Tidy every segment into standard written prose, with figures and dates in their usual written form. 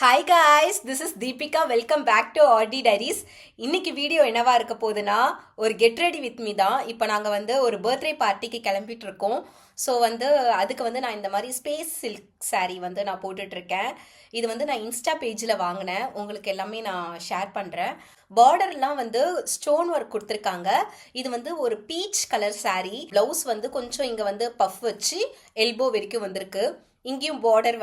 Hi guys, this is Deepika. Welcome back to RT diaries. இன்னைக்கு video என்னவா இருக்க போகுதுன்னா, ஒரு கெட் ரெடி வித் மீ தான். இப்போ நாங்கள் ஒரு பர்த்டே பார்ட்டிக்கு கிளம்பிட்டு இருக்கோம். ஸோ அதுக்கு நான் இந்த மாதிரி ஸ்பேஸ் சில்க் saree நான் போட்டுட்ருக்கேன். இது நான் இன்ஸ்டா பேஜில் வாங்கினேன். உங்களுக்கு எல்லாமே நான் ஷேர் பண்ணுறேன். பார்டர்லாம் ஸ்டோன் ஒர்க் கொடுத்துருக்காங்க. இது ஒரு பீச் கலர் saree. ப்ளவுஸ் கொஞ்சம் இங்கே பஃப் வச்சு எல்போ வரைக்கும் வந்திருக்கு. இங்கேயும் பார்டர்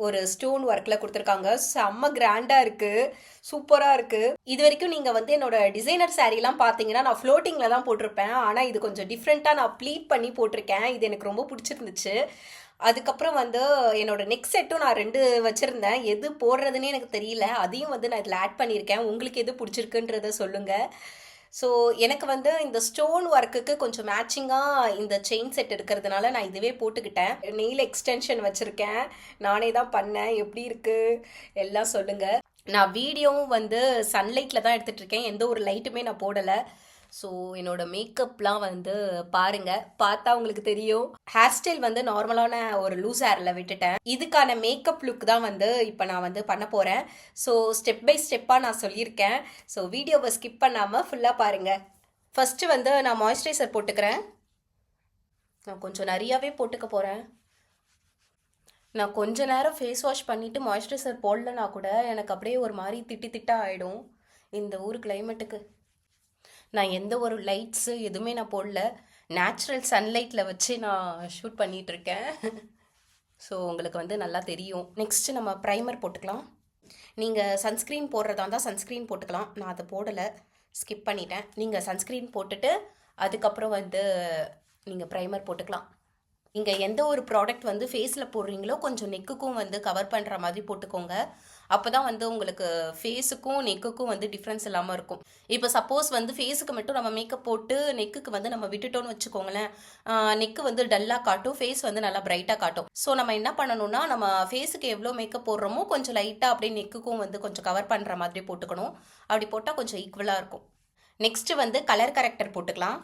ஒரு ஸ்டோன் ஒர்க்கில் கொடுத்துருக்காங்க. செம்ம கிராண்டாக இருக்குது, சூப்பராக இருக்குது. இது வரைக்கும் நீங்கள் என்னோட டிசைனர் சாரீலாம் பார்த்தீங்கன்னா நான் ஃப்ளோட்டிங்கில் தான் போட்டிருப்பேன். ஆனால் இது கொஞ்சம் டிஃப்ரெண்ட்டாக நான் ப்ளீட் பண்ணி போட்டிருக்கேன். இது எனக்கு ரொம்ப பிடிச்சிருந்துச்சு. அதுக்கப்புறம் என்னோட நெக் செட்டும் நான் 2 வச்சுருந்தேன். எது போடுறதுன்னே எனக்கு தெரியல. அதையும் நான் இதில் ஆட் பண்ணியிருக்கேன். உங்களுக்கு எது பிடிச்சிருக்குன்றத சொல்லுங்கள். ஸோ எனக்கு இந்த ஸ்டோன் ஒர்க்குக்கு கொஞ்சம் மேட்சிங்காக இந்த செயின் செட் இருக்கிறதுனால நான் இதுவே போட்டுக்கிட்டேன். நெயில் எக்ஸ்டென்ஷன் வச்சுருக்கேன், நானே தான் பண்ணேன். எப்படி இருக்குது எல்லாம் சொல்லுங்கள். நான் வீடியோவும் சன்லைட்டில் தான் எடுத்துகிட்ருக்கேன். எந்த ஒரு லைட்டுமே நான் போடலை. ஸோ என்னோட மேக்கப்லாம் பாருங்கள், பார்த்தா உங்களுக்கு தெரியும். ஹேர் ஸ்டைல் நார்மலான ஒரு லூஸ் ஹேரில் விட்டுட்டேன். இதுக்கான மேக்கப் லுக் தான் இப்போ நான் பண்ண போகிறேன். ஸோ ஸ்டெப் பை ஸ்டெப்பாக நான் சொல்லியிருக்கேன். ஸோ வீடியோவை ஸ்கிப் பண்ணாமல் ஃபுல்லாக பாருங்கள். ஃபஸ்ட்டு நான் மாய்ஸ்சரைசர் போட்டுக்கிறேன். நான் கொஞ்சம் நிறையாவே போட்டுக்க போகிறேன். நான் கொஞ்ச நேரம் ஃபேஸ் வாஷ் பண்ணிவிட்டு மாய்ஸ்சரைசர் போடலனா கூட எனக்கு அப்படியே ஒரு மாதிரி திட்டா ஆகிடும். இந்த ஊர் கிளைமேட்டுக்கு நான் எந்த ஒரு லைட்ஸு எதுவுமே நான் போடல. நேச்சுரல் சன்லைட்டில் வச்சு நான் ஷூட் பண்ணிகிட்ருக்கேன். ஸோ உங்களுக்கு நல்லா தெரியும். நெக்ஸ்ட்டு நம்ம ப்ரைமர் போட்டுக்கலாம். நீங்கள் சன்ஸ்க்ரீன் போடுறதா இருந்தால் சன்ஸ்க்ரீன் போட்டுக்கலாம். நான் அதை போடலை, ஸ்கிப் பண்ணிட்டேன். நீங்கள் சன்ஸ்க்ரீன் போட்டுட்டு அதுக்கப்புறம் நீங்கள் ப்ரைமர் போட்டுக்கலாம். இங்கே எந்த ஒரு ப்ராடக்ட் ஃபேஸில் போடுறீங்களோ கொஞ்சம் நெக்குக்கும் கவர் பண்ணுற மாதிரி போட்டுக்கோங்க. அப்போ தான் உங்களுக்கு ஃபேஸுக்கும் நெக்குக்கும் டிஃப்ரென்ஸ் இல்லாமல் இருக்கும். இப்போ சப்போஸ் ஃபேஸுக்கு மட்டும் நம்ம மேக்கப் போட்டு நெக்குக்கு நம்ம விட்டுட்டோன்னு வச்சுக்கோங்களேன், நெக்கு டல்லாக காட்டும், ஃபேஸ் நல்லா பிரைட்டாக காட்டும். ஸோ நம்ம என்ன பண்ணணும்னா, நம்ம ஃபேஸுக்கு எவ்வளோ மேக்கப் போடுறோமோ கொஞ்சம் லைட்டாக அப்படியே நெக்குக்கும் கொஞ்சம் கவர் பண்ணுற மாதிரி போட்டுக்கணும். அப்படி போட்டால் கொஞ்சம் ஈக்குவலாக இருக்கும். நெக்ஸ்ட்டு கலர் கரெக்டர் போட்டுக்கலாம்.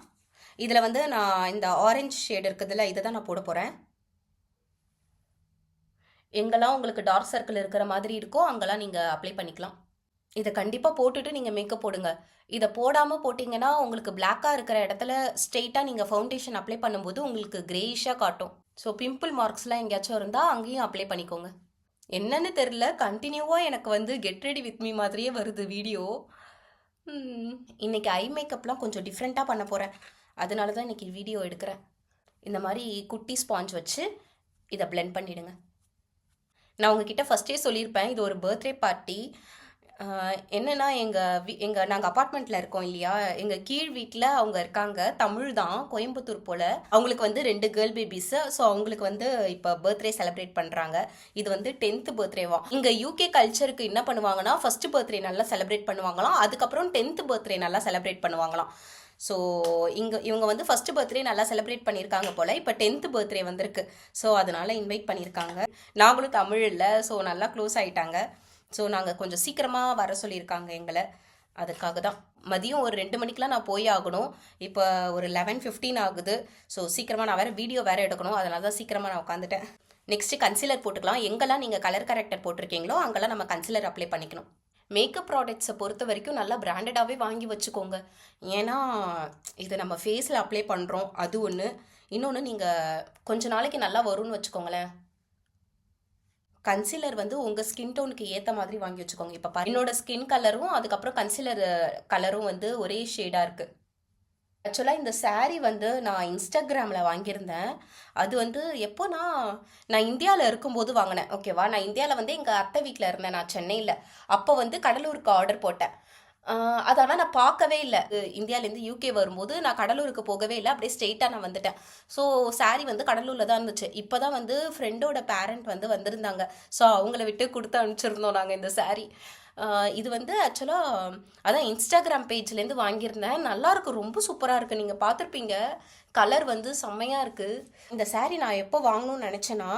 இதில் நான் இந்த ஆரஞ்சு ஷேடு இருக்குதுல்ல, இதை தான் நான் போட போகிறேன். எங்கெல்லாம் உங்களுக்கு டார்க் சர்க்கிள் இருக்கிற மாதிரி இருக்கோ அங்கெல்லாம் நீங்கள் அப்ளை பண்ணிக்கலாம். இதை கண்டிப்பாக போட்டுட்டு நீங்கள் மேக்கப் போடுங்க. இதை போடாமல் போட்டிங்கன்னா உங்களுக்கு பிளாக்காக இருக்கிற இடத்துல ஸ்ட்ரெயிட்டாக நீங்கள் ஃபவுண்டேஷன் அப்ளை பண்ணும்போது உங்களுக்கு கிரேயிஷாக காட்டும். ஸோ பிம்பிள் மார்க்ஸ்லாம் எங்கேயாச்சும் இருந்தால் அங்கேயும் அப்ளை பண்ணிக்கோங்க. என்னன்னு தெரில, கண்டினியூவாக எனக்கு கெட் ரெடி வித் மீ மாதிரியே வருது வீடியோ. இன்றைக்கி ஐ மேக்கப்லாம் கொஞ்சம் டிஃப்ரெண்ட்டாக பண்ண போகிறேன். அதனால தான் இன்றைக்கி வீடியோ எடுக்கிறேன். இந்த மாதிரி குட்டி ஸ்பாஞ்ச் வச்சு இதை பிளெண்ட் பண்ணிவிடுங்க. நான் உங்ககிட்ட ஃபஸ்ட்டே சொல்லியிருப்பேன், இது ஒரு பர்த்டே பார்ட்டி. என்னென்னா நாங்கள் அப்பார்ட்மெண்ட்டில் இருக்கோம் இல்லையா, எங்கள் கீழ் வீட்டில் அவங்க இருக்காங்க, தமிழ் தான், கோயம்புத்தூர் போல். அவங்களுக்கு 2 கேர்ள் பேபிஸு. ஸோ அவங்களுக்கு இப்போ பர்த்டே செலிப்ரேட் பண்ணுறாங்க. இது 10th பர்த்டேவா. இங்கே யூகே கல்ச்சருக்கு என்ன பண்ணுவாங்கன்னா, ஃபஸ்ட்டு பர்த்டே நல்லா செலிப்ரேட் பண்ணுவாங்களாம், அதுக்கப்புறம் 10th பர்த்டே நல்லா செலிப்ரேட் பண்ணுவாங்களாம். ஸோ இவங்க ஃபஸ்ட்டு பர்த்டே நல்லா செலிப்ரேட் பண்ணியிருக்காங்க போல். இப்போ 10th பர்த்டே வந்திருக்கு. ஸோ அதனால் இன்வைட் பண்ணியிருக்காங்க. நாங்களும் தமிழ் இல்லை, ஸோ நல்லா க்ளோஸ் ஆகிட்டாங்க. ஸோ நாங்கள் கொஞ்சம் சீக்கிரமாக வர சொல்லியிருக்காங்க எங்களை. அதுக்காக தான் மதியம் ஒரு 2 மணிக்கெலாம் நான் போய் ஆகணும். இப்போ ஒரு 11:15 ஆகுது. ஸோ சீக்கிரமாக நான் வேறு வீடியோ வேறு எடுக்கணும். அதனால தான் சீக்கிரமாக நான் உட்காந்துட்டேன். நெக்ஸ்ட்டு கன்சிலர் போட்டுக்கலாம். எங்கெல்லாம் நீங்கள் கலர் கரெக்டர் போட்டிருக்கீங்களோ அங்கெல்லாம் நம்ம கன்சிலர் அப்ளை பண்ணிக்கணும். மேக்கப் ப்ராடக்ட்ஸை பொறுத்த வரைக்கும் நல்லா பிராண்டடாகவே வாங்கி வச்சுக்கோங்க. ஏன்னா இதை நம்ம ஃபேஸில் அப்ளை பண்ணுறோம், அது ஒன்று. இன்னொன்று, நீங்கள் கொஞ்ச நாளைக்கு நல்லா வரும்னு வச்சுக்கோங்களேன். கன்சிலர் உங்கள் ஸ்கின் டோனுக்கு ஏற்ற மாதிரி வாங்கி வச்சுக்கோங்க. இப்போ என்னோட ஸ்கின் கலரும் அதுக்கப்புறம் கன்சிலர் கலரும் ஒரே ஷேடாக இருக்குது. ஆக்சுவலாக இந்த சாரீ நான் இன்ஸ்டாகிராமில் வாங்கியிருந்தேன். அது எப்போனா நான் இந்தியாவில் இருக்கும்போது வாங்கினேன். ஓகேவா, நான் இந்தியாவில் எங்கள் அத்தை வீட்டில் இருந்தேன். நான் சென்னையில். அப்போ கடலூருக்கு ஆர்டர் போட்டேன். அதனால் நான் பார்க்கவே இல்லை. இந்தியாவிலேருந்து யூகே வரும்போது நான் கடலூருக்கு போகவே இல்லை, அப்படியே ஸ்ட்ரெயிட்டாக நான் வந்துட்டேன். ஸோ சாரீ கடலூரில் தான் இருந்துச்சு. இப்போ தான் ஃப்ரெண்டோட பேரண்ட் வந்திருந்தாங்க. ஸோ அவங்கள விட்டு கொடுத்து அனுப்பிச்சிருந்தோம் நாங்கள் இந்த சாரீ. இது ஆக்சுவலாக அதான் இன்ஸ்டாகிராம் பேஜ்லேருந்து வாங்கியிருந்தேன். நல்லாயிருக்கு, ரொம்ப சூப்பராக இருக்குது. நீங்கள் பார்த்துருப்பீங்க, கலர் வந்து செம்மையாக இருக்குது. இந்த saree நான் எப்போ வாங்கணும்னு நினச்சேன்னா,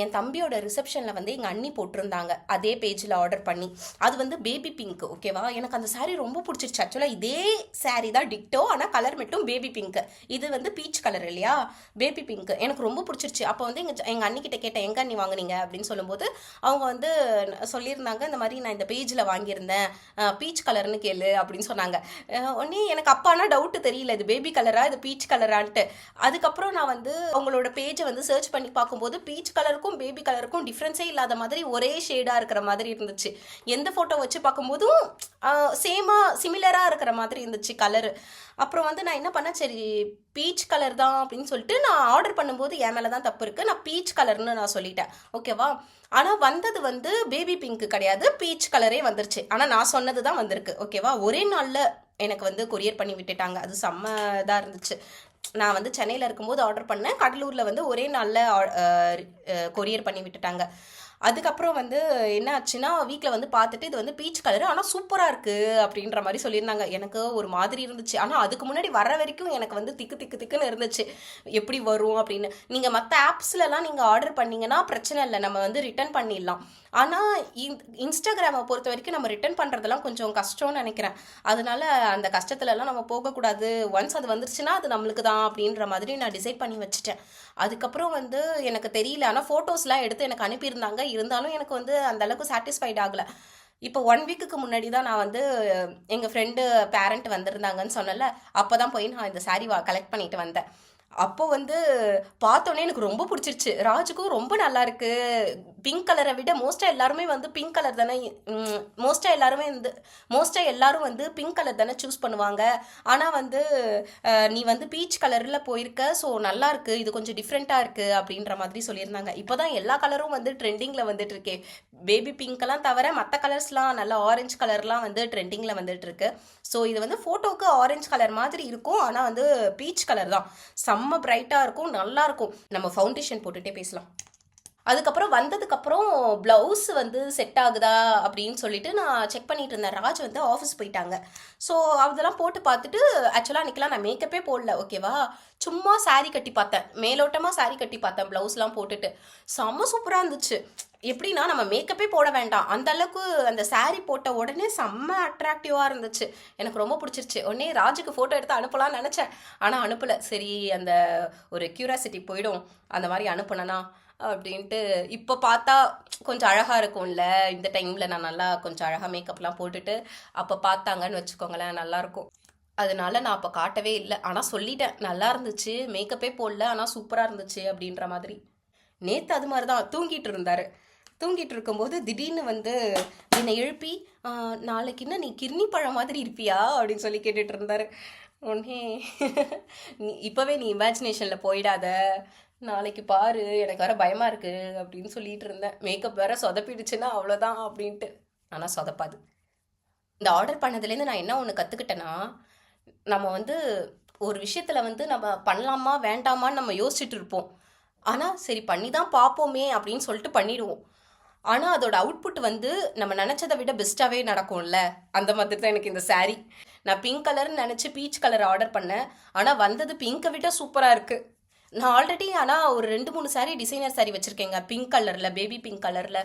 என் தம்பியோட ரிசப்ஷனில் வந்து எங்கள் அண்ணி போட்டிருந்தாங்க அதே பேஜில் ஆர்டர் பண்ணி. அது வந்து பேபி பிங்க், ஓகேவா. எனக்கு அந்த saree ரொம்ப பிடிச்சிருச்சு. ஆக்சுவலாக இதே saree தான் டிக்டோ, ஆனால் கலர் மட்டும் பேபி பிங்க். இது வந்து பீச் கலர் இல்லையா, பேபி பிங்க் எனக்கு ரொம்ப பிடிச்சிருச்சு. அப்போ வந்து எங்கள் அண்ணிக்கிட்ட கேட்டேன், எங்கே அண்ணி வாங்குனீங்க அப்படின்னு சொல்லும்போது அவங்க வந்து சொல்லியிருந்தாங்க, இந்த மாதிரி நான் இந்த பேஜில் வாங்கியிருந்தேன், பீச் கலர்னு கேளு அப்படின்னு சொன்னாங்க. உடனே எனக்கு அப்பானா டவுட்டு, தெரியல இது பேபி கலரா இது பீச் கலரான்ட்டு. அதுக்கப்புறம் நான் வந்து அவங்களோட பேஜை வந்து சர்ச் பண்ணி பார்க்கும்போது பீச் கலருக்கும் பேபி கலருக்கும் டிஃப்ரென்ஸே இல்லாத மாதிரி ஒரே ஷேடாக இருக்கிற மாதிரி இருந்துச்சு. எந்த ஃபோட்டோ வச்சு பார்க்கும்போதும் சேமாக சிமிலராக இருக்கிற மாதிரி இருந்துச்சு கலரு. அப்புறம் வந்து நான் என்ன பண்ணேன், சரி பீச் கலர் தான் அப்படின்னு சொல்லிட்டு நான் ஆர்டர் பண்ணும்போது என் மேலே தான் தப்பு இருக்குது, நான் பீச் கலர்னு நான் சொல்லிட்டேன், ஓகேவா. ஆனால் வந்தது வந்து பேபி பிங்க் கிடையாது, பீச் கலரே வந்துருச்சு. ஆனால் நான் சொன்னது தான் வந்திருக்கு, ஓகேவா. ஒரே நாளில் எனக்கு வந்து கொரியர் பண்ணி விட்டுட்டாங்க. அது செம்ம இதாக இருந்துச்சு. நான் வந்து சென்னையில் இருக்கும்போது ஆர்டர் பண்ணேன், கடலூரில் வந்து ஒரே நாளில் கொரியர் பண்ணி விட்டுட்டாங்க. அதுக்கப்புறம் வந்து என்ன ஆச்சுன்னா, வீட்டில் வந்து பார்த்துட்டு இது வந்து பீச் கலரு ஆனால் சூப்பராக இருக்குது அப்படின்ற மாதிரி சொல்லியிருந்தாங்க. எனக்கு ஒரு மாதிரி இருந்துச்சு. ஆனால் அதுக்கு முன்னாடி வர வரைக்கும் எனக்கு வந்து திக்கு திக்கு திக்குன்னு இருந்துச்சு, எப்படி வரும் அப்படின்னு. நீங்கள் மற்ற ஆப்ஸ்லலாம் நீங்கள் ஆர்டர் பண்ணிங்கன்னா பிரச்சனை இல்லை, நம்ம வந்து ரிட்டர்ன் பண்ணிடலாம். ஆனால் இன்ஸ்டாகிராமை பொறுத்த வரைக்கும் நம்ம ரிட்டர்ன் பண்ணுறதெல்லாம் கொஞ்சம் கஷ்டம்னு நினைக்கிறேன். அதனால அந்த கஷ்டத்துலலாம் நம்ம போகக்கூடாது. ஒன்ஸ் அது வந்துருச்சுன்னா அது நம்மளுக்கு தான் அப்படின்ற மாதிரி நான் டிசைட் பண்ணி வச்சுட்டேன். அதுக்கப்புறம் வந்து எனக்கு தெரியல, ஆனால் ஃபோட்டோஸ்லாம் எடுத்து எனக்கு அனுப்பியிருந்தாங்க. இருந்தாலும் எனக்கு வந்து அந்தளவுக்கு சாட்டிஸ்ஃபைட் ஆகலை. இப்போ 1 வீக்குக்கு முன்னாடி தான் நான் வந்து எங்கள் ஃப்ரெண்டு பேரண்ட் வந்திருந்தாங்கன்னு சொன்னல, அப்போ தான் போய் நான் இந்த saree கலெக்ட் பண்ணிட்டு வந்தேன். அப்போ வந்து பார்த்தோன்னே எனக்கு ரொம்ப பிடிச்சிருச்சு. ராஜுக்கும் ரொம்ப நல்லா இருக்கு. பிங்க் கலரை விட மோஸ்ட்டாக எல்லாருமே வந்து பிங்க் கலர் தானே, மோஸ்ட்டாக எல்லாரும் வந்து பிங்க் கலர் தானே சூஸ் பண்ணுவாங்க. ஆனால் வந்து நீ வந்து பீச் கலரில் போயிருக்க, ஸோ நல்லா இருக்கு, இது கொஞ்சம் டிஃப்ரெண்ட்டாக இருக்குது அப்படின்ற மாதிரி சொல்லியிருந்தாங்க. இப்போ தான் எல்லா கலரும் வந்து ட்ரெண்டிங்கில் வந்துட்டு இருக்கே. பேபி பிங்க்கெல்லாம் தவிர மற்ற கலர்ஸ்லாம் நல்லா ஆரஞ்சு கலர்லாம் வந்து ட்ரெண்டிங்கில் வந்துட்டு இருக்கு. ஸோ இது வந்து ஃபோட்டோவுக்கு ஆரஞ்சு கலர் மாதிரி இருக்கும், ஆனால் வந்து பீச் கலர் தான். செம்ம பிரைட்டாக இருக்கும், நல்லாயிருக்கும். நம்ம ஃபவுண்டேஷன் போட்டுகிட்டே பேசலாம். அதுக்கப்புறம் வந்ததுக்கப்புறம் ப்ளவுஸ் வந்து செட் ஆகுதா அப்படின்னு சொல்லிட்டு நான் செக் பண்ணிட்டு இருந்தேன். ராஜ் வந்து ஆஃபீஸ் போயிட்டாங்க. ஸோ அதெல்லாம் போட்டு பார்த்துட்டு, ஆக்சுவலாக அன்றைக்கெலாம் நான் மேக்கப்பே போடல, ஓகேவா. சும்மா saree கட்டி பார்த்தேன், மேலோட்டமாக saree கட்டி பார்த்தேன் ப்ளவுஸ்லாம் போட்டுட்டு. செம்ம சூப்பராக இருந்துச்சு. எப்படின்னா நம்ம மேக்கப்பே போட வேண்டாம், அந்த அளவுக்கு அந்த saree போட்ட உடனே செம்ம அட்ராக்டிவாக இருந்துச்சு. எனக்கு ரொம்ப பிடிச்சிருச்சு. உடனே ராஜுக்கு ஃபோட்டோ எடுத்து அனுப்பலாம்னு நினச்சேன், ஆனால் அனுப்பலை. சரி, அந்த ஒரு க்யூரியாசிட்டி போயிடும் அந்த மாதிரி அனுப்புனேன்னா அப்படின்ட்டு. இப்போ பார்த்தா கொஞ்சம் அழகாக இருக்கும்ல, இந்த டைமில் நான் நல்லா கொஞ்சம் அழகாக மேக்கப்லாம் போட்டுட்டு அப்போ பார்த்தாங்கன்னு வச்சுக்கோங்களேன், நல்லாயிருக்கும். அதனால நான் அப்போ காட்டவே இல்லை. ஆனால் சொல்லிட்டேன், நல்லா இருந்துச்சு, மேக்கப்பே போடல ஆனால் சூப்பராக இருந்துச்சு அப்படின்ற மாதிரி. நேற்று அது மாதிரி தான் தூங்கிட்டு இருந்தார். தூங்கிட்டு இருக்கும்போது திடீர்னு வந்து என்னை எழுப்பி, நாளைக்கு என்ன நீ கிர்னி பழம் மாதிரி இருப்பியா அப்படின்னு சொல்லி கேட்டுட்டு இருந்தார். உடனே நீ இப்போவே நீ இமேஜினேஷனில் போயிடாத, நாளைக்கு பாரு, எனக்கு வேற பயமாக இருக்குது அப்படின்னு சொல்லிட்டு இருந்தேன். மேக்கப் வேற சொதப்பிடுச்சுன்னா அவ்வளோதான் அப்படின்ட்டு. ஆனால் சொதப்பாது. இந்த ஆர்டர் பண்ணதுலேருந்து நான் என்ன ஒன்று கற்றுக்கிட்டேன்னா, நம்ம வந்து ஒரு விஷயத்தில் வந்து நம்ம பண்ணலாமா வேண்டாமான்னு நம்ம யோசிச்சுட்டு இருப்போம். ஆனால் சரி பண்ணி தான் பார்ப்போமே அப்படின்னு சொல்லிட்டு பண்ணிடுவோம். ஆனால் அதோட அவுட்புட் வந்து நம்ம நினச்சதை விட பெஸ்ட்டாகவே நடக்கும்ல. அந்த மாதிரி தான் எனக்கு இந்த saree. நான் பிங்க் கலர்னு நினச்சி பீச் கலர் ஆர்டர் பண்ணேன், ஆனால் வந்தது பிங்கை விட சூப்பராக இருக்குது. நான் ஆல்ரெடி ஆனால் ஒரு 2-3 saree டிசைனர் saree வச்சுருக்கேங்க, பிங்க் கலரில், பேபி பிங்க் கலரில்.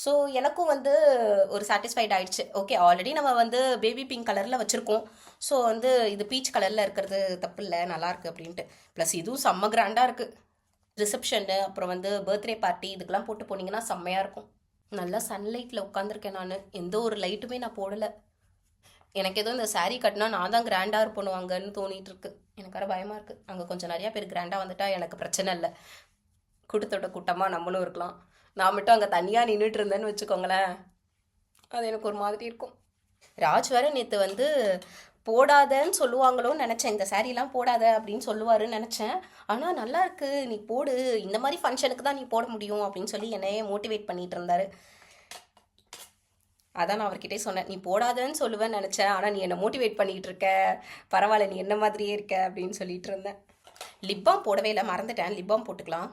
ஸோ எனக்கும் வந்து ஒரு சாட்டிஸ்ஃபைட் ஆயிடுச்சு. ஓகே, ஆல்ரெடி நம்ம வந்து பேபி பிங்க் கலரில் வச்சுருக்கோம், ஸோ வந்து இது பீச் கலரில் இருக்கிறது தப்பு இல்லை, நல்லாயிருக்கு அப்படின்ட்டு. ப்ளஸ் இதுவும் செம்ம கிராண்டாக இருக்குது. ரிசப்ஷனு, அப்புறம் வந்து பர்த்டே பார்ட்டி, இதுக்கெல்லாம் போட்டு போனீங்கன்னா செம்மையாக இருக்கும். நல்லா சன்லைட்டில் உட்காந்துருக்கேன் நான், எந்த ஒரு லைட்டுமே நான் போடலை. எனக்கு எதுவும் இந்த saree கட்டினா நான் தான் கிராண்டாக இருப்பணுவாங்கன்னு தோணிட்டு இருக்கு. எனக்கு வேறு பயமாக இருக்குது. அங்கே கொஞ்சம் நிறையா பேர் கிராண்டாக வந்துட்டா எனக்கு பிரச்சனை இல்லை, கூட்டத்தோட கூட்டமாக நம்மளும் இருக்கலாம். நான் மட்டும் அங்கே தனியாக நின்றுட்டு இருந்தேன்னு வச்சுக்கோங்களேன், அது எனக்கு ஒரு மாதிரி இருக்கும். ராஜ் வேற நேற்று வந்து போடாதன்னு சொல்லுவாங்களோன்னு நினச்சேன், இந்த சாரீலாம் போடாத அப்படின்னு சொல்லுவாருன்னு நினச்சேன். ஆனால் நல்லா இருக்கு, நீ போடு, இந்த மாதிரி ஃபங்க்ஷனுக்கு தான் நீ போட முடியும் அப்படின்னு சொல்லி என்னையே மோட்டிவேட் பண்ணிட்டு இருந்தாரு. அதான் நான் அவர்கிட்டே சொன்னேன், நீ போடாதன்னு சொல்லுவேன்னு நினச்சேன், ஆனால் நீ என்னை மோட்டிவேட் பண்ணிகிட்டு இருக்க, பரவாயில்ல, நீ என்ன மாதிரியே இருக்க அப்படின்னு சொல்லிட்டு இருந்தேன். லிப்பாம் போடவே இல்லை, மறந்துட்டேன். லிப்பாம் போட்டுக்கலாம்,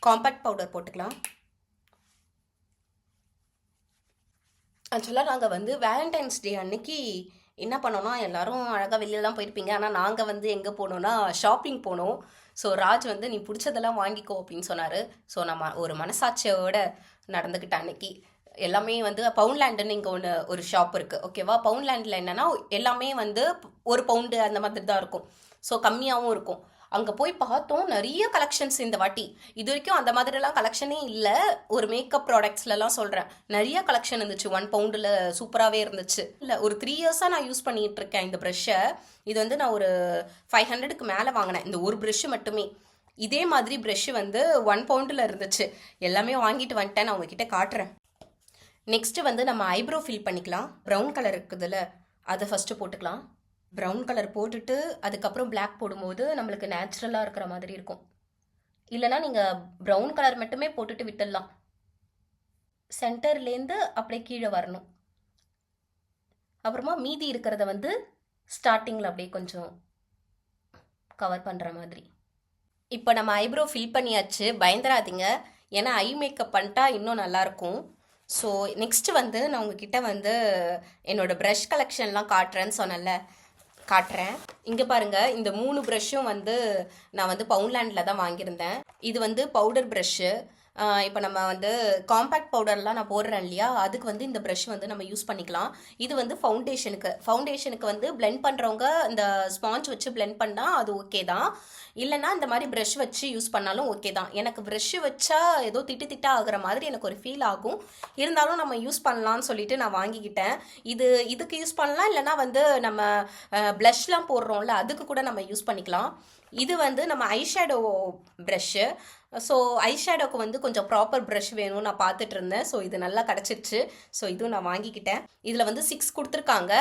காம்பேக்ட் பவுடர் போட்டுக்கலாம். ஆக்சுவலாக நாங்கள் வந்து வேலண்டைன்ஸ் டே அன்னைக்கு என்ன பண்ணோம்னா எல்லாரும் அழகாக வெளியிலலாம் போயிருப்பீங்க. ஆனால் நாங்கள் வந்து எங்கே போனோம்னா ஷாப்பிங் போனோம். ஸோ ராஜ் வந்து நீ பிடிச்சதெல்லாம் வாங்கிக்கோ அப்படின்னு சொன்னார். ஸோ நம்ம ஒரு மனசாட்சியோட நடந்துக்கிட்ட அன்னைக்கு எல்லாமே வந்து பவுண்ட்லேண்டுன்னு இங்கே ஒரு ஷாப் இருக்குது ஓகேவா. பவுண்ட்லேண்டில் என்னென்னா எல்லாமே வந்து 1 பவுண்டு அந்த மாதிரி தான் இருக்கும். ஸோ கம்மியாகவும் இருக்கும். அங்கே போய் பார்த்தோம் நிறைய கலெக்ஷன்ஸ் இந்த வாட்டி. இது வரைக்கும் அந்த மாதிரிலாம் கலெக்ஷனே இல்லை. ஒரு மேக்கப் ப்ராடக்ட்ஸ்லலாம் சொல்கிறேன், நிறைய கலெக்ஷன் இருந்துச்சு. 1 பவுண்டில் சூப்பராகவே இருந்துச்சு. இல்லை ஒரு 3 இயர்ஸாக நான் யூஸ் பண்ணிகிட்டு இருக்கேன் இந்த ப்ரெஷ்ஷை. இது வந்து நான் ஒரு 500க்கு மேலே வாங்கினேன் இந்த ஒரு ப்ரெஷ்ஷு மட்டுமே. இதே மாதிரி ப்ரெஷ்ஷு வந்து 1 பவுண்டில் இருந்துச்சு. எல்லாமே வாங்கிட்டு வந்துட்டேன், நான் உங்ககிட்ட காட்டுறேன். நெக்ஸ்ட்டு வந்து நம்ம ஐப்ரோ ஃபில் பண்ணிக்கலாம். ப்ரௌன் கலர் இருக்குதுல்ல, அதை ஃபஸ்ட்டு போட்டுக்கலாம். ப்ரௌன் கலர் போட்டுட்டு அதுக்கப்புறம் பிளாக் போடும்போது நம்மளுக்கு நேச்சுரலாக இருக்கிற மாதிரி இருக்கும். இல்லைனா நீங்கள் ப்ரௌன் கலர் மட்டுமே போட்டுட்டு விட்டுடலாம். சென்டர்லேருந்து அப்படியே கீழே வரணும். அப்புறமா மீதி இருக்கிறத வந்து ஸ்டார்டிங்கில் அப்படியே கொஞ்சம் கவர் பண்ணுற மாதிரி. இப்போ நம்ம ஐப்ரோ ஃபில் பண்ணியாச்சு, பயந்துராதீங்க. ஏன்னா ஐ மேக்கப் பண்ணிட்டா இன்னும் நல்லாயிருக்கும். ஸோ நெக்ஸ்ட்டு வந்து நான் உங்ககிட்ட வந்து என்னோடய ப்ரஷ் கலெக்ஷன்லாம் காட்டுறேன்னு சொன்னேன்ல, காட்டுறேன். இங்கே பாருங்கள், இந்த 3 ப்ரஷ்ஷும் வந்து நான் வந்து பவுண்ட்லேண்டில் தான் வாங்கியிருந்தேன். இது வந்து பவுடர் ப்ரஷ்ஷு. இப்போ நம்ம வந்து காம்பேக்ட் பவுடர்லாம் நான் போடுறேன் இல்லையா, அதுக்கு வந்து இந்த ப்ரஷ் வந்து நம்ம யூஸ் பண்ணிக்கலாம். இது வந்து ஃபவுண்டேஷனுக்கு வந்து பிளெண்ட் பண்ணுறவங்க இந்த ஸ்பாஞ்ச் வச்சு பிளெண்ட் பண்ணால் அது ஓகே தான். இல்லைனா இந்த மாதிரி ப்ரஷ் வச்சு யூஸ் பண்ணாலும் ஓகே தான். எனக்கு ப்ரஷ்ஷு வச்சா ஏதோ திட்டா ஆகுற மாதிரி எனக்கு ஒரு ஃபீல் ஆகும். இருந்தாலும் நம்ம யூஸ் பண்ணலான்னு சொல்லிட்டு நான் வாங்கிக்கிட்டேன். இதுக்கு யூஸ் பண்ணலாம், இல்லைனா வந்து நம்ம ப்ளஷ்லாம் போடுறோம்ல அதுக்கு கூட நம்ம யூஸ் பண்ணிக்கலாம். இது வந்து நம்ம ஐஷேடோ ப்ரஷ்ஷு. ஸோ ஐஷேடோக்கு வந்து கொஞ்சம் ப்ராப்பர் ப்ரஷ் வேணும்னு நான் பார்த்துட்டு இருந்தேன். ஸோ இது நல்லா கிடச்சிருச்சு. ஸோ இதுவும் நான் வாங்கிக்கிட்டேன். இதில் வந்து 6 கொடுத்துருக்காங்க,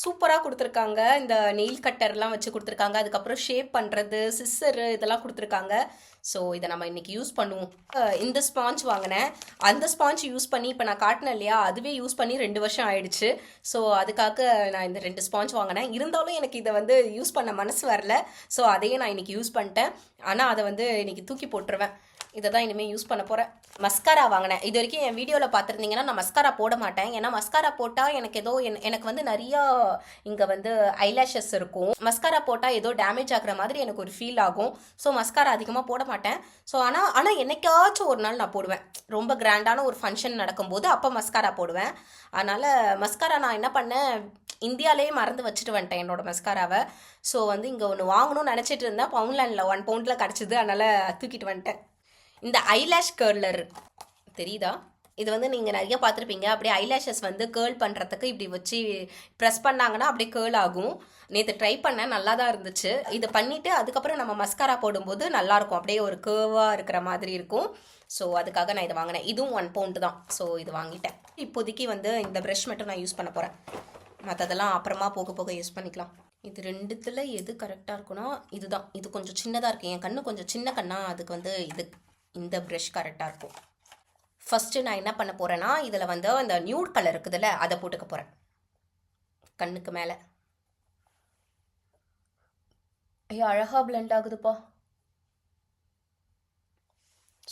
சூப்பராக கொடுத்துருக்காங்க. இந்த நெயில் கட்டர்லாம் வச்சு கொடுத்துருக்காங்க. அதுக்கப்புறம் ஷேப் பண்ணுறது, சிஸ்ஸரு இதெல்லாம் கொடுத்துருக்காங்க. ஸோ இதை நம்ம இன்றைக்கி யூஸ் பண்ணுவோம். இந்த ஸ்பாஞ்ச் வாங்கினேன். அந்த ஸ்பாஞ்ச் யூஸ் பண்ணி இப்போ நான் காட்டினேன் இல்லையா, அதுவே யூஸ் பண்ணி 2 வருஷம் ஆயிடுச்சு. ஸோ அதுக்காக நான் இந்த 2 ஸ்பாஞ்ச் வாங்கினேன். இருந்தாலும் எனக்கு இதை வந்து யூஸ் பண்ண மனசு வரல. ஸோ அதையே நான் இன்றைக்கி யூஸ் பண்ணிட்டேன். ஆனால் அதை வந்து இன்றைக்கி தூக்கி போட்டுருவேன். இதை தான் இனிமேல் யூஸ் பண்ண போகிறேன். மஸ்காரா வாங்கினேன். இது வரைக்கும் என் வீடியோவில் பார்த்துருந்தீங்கன்னா நான் மஸ்காரா போட மாட்டேன். ஏன்னா மஸ்காரா போட்டால் எனக்கு ஏதோ எனக்கு வந்து நிறையா இங்கே வந்து ஐலாஷஸ் இருக்கும். மஸ்காரா போட்டால் ஏதோ டேமேஜ் ஆகிற மாதிரி எனக்கு ஒரு ஃபீல் ஆகும். ஸோ மஸ்காரா அதிகமாக போட மாட்டேன். ஸோ ஆனால் என்னைக்காச்சும் ஒரு நாள் நான் போடுவேன். ரொம்ப கிராண்டான ஒரு ஃபங்க்ஷன் நடக்கும்போது அப்போ மஸ்காரா போடுவேன். அதனால் மஸ்காரா நான் என்ன பண்ணேன், இந்தியாவிலே மறந்து வச்சுட்டு வந்துட்டேன் என்னோட மஸ்காராவை. ஸோ வந்து இங்கே ஒன்று வாங்கணும்னு நினச்சிட்டு இருந்தேன். பவுண்ட்லேண்டில் 1 பவுண்டில் கிடச்சிது. அதனால் தூக்கிட்டு வந்துட்டேன். இந்த ஐலாஷ் கேர்லர் தெரியுதா, இது வந்து நீங்கள் நிறைய பார்த்துருப்பீங்க. அப்படியே ஐலாஷஸ் வந்து கேர்ள் பண்ணுறதுக்கு இப்படி வச்சு ப்ரெஸ் பண்ணாங்கன்னா அப்படியே கேர்ள் ஆகும். நேற்று ட்ரை பண்ணேன், நல்லா தான் இருந்துச்சு. இதை பண்ணிவிட்டு அதுக்கப்புறம் நம்ம மஸ்காரா போடும்போது நல்லாயிருக்கும், அப்படியே ஒரு கேர்வாக இருக்கிற மாதிரி இருக்கும். ஸோ அதுக்காக நான் இதை வாங்கினேன். இதுவும் 1 பவுண்டு தான். ஸோ இது வாங்கிட்டேன். இப்போதைக்கு வந்து இந்த ப்ரஷ் மட்டும் நான் யூஸ் பண்ண போகிறேன். மற்றதெல்லாம் அப்புறமா போக போக யூஸ் பண்ணிக்கலாம். இது 2த்தில் எது கரெக்டாக இருக்குன்னா இதுதான். இது கொஞ்சம் சின்னதாக இருக்குது, என் கண்ணு கொஞ்சம் சின்ன கண்ணா, அதுக்கு வந்து இந்த ப்ரஷ் கரெக்டாக இருக்கும். ஃபஸ்ட்டு நான் என்ன பண்ண போகிறேன்னா, இதில் வந்து அந்த நியூட் கலர் இருக்குதுல்ல அதை போட்டுக்க போகிறேன் கண்ணுக்கு மேலே. ஐயோ அழகாக பிளெண்ட் ஆகுதுப்பா,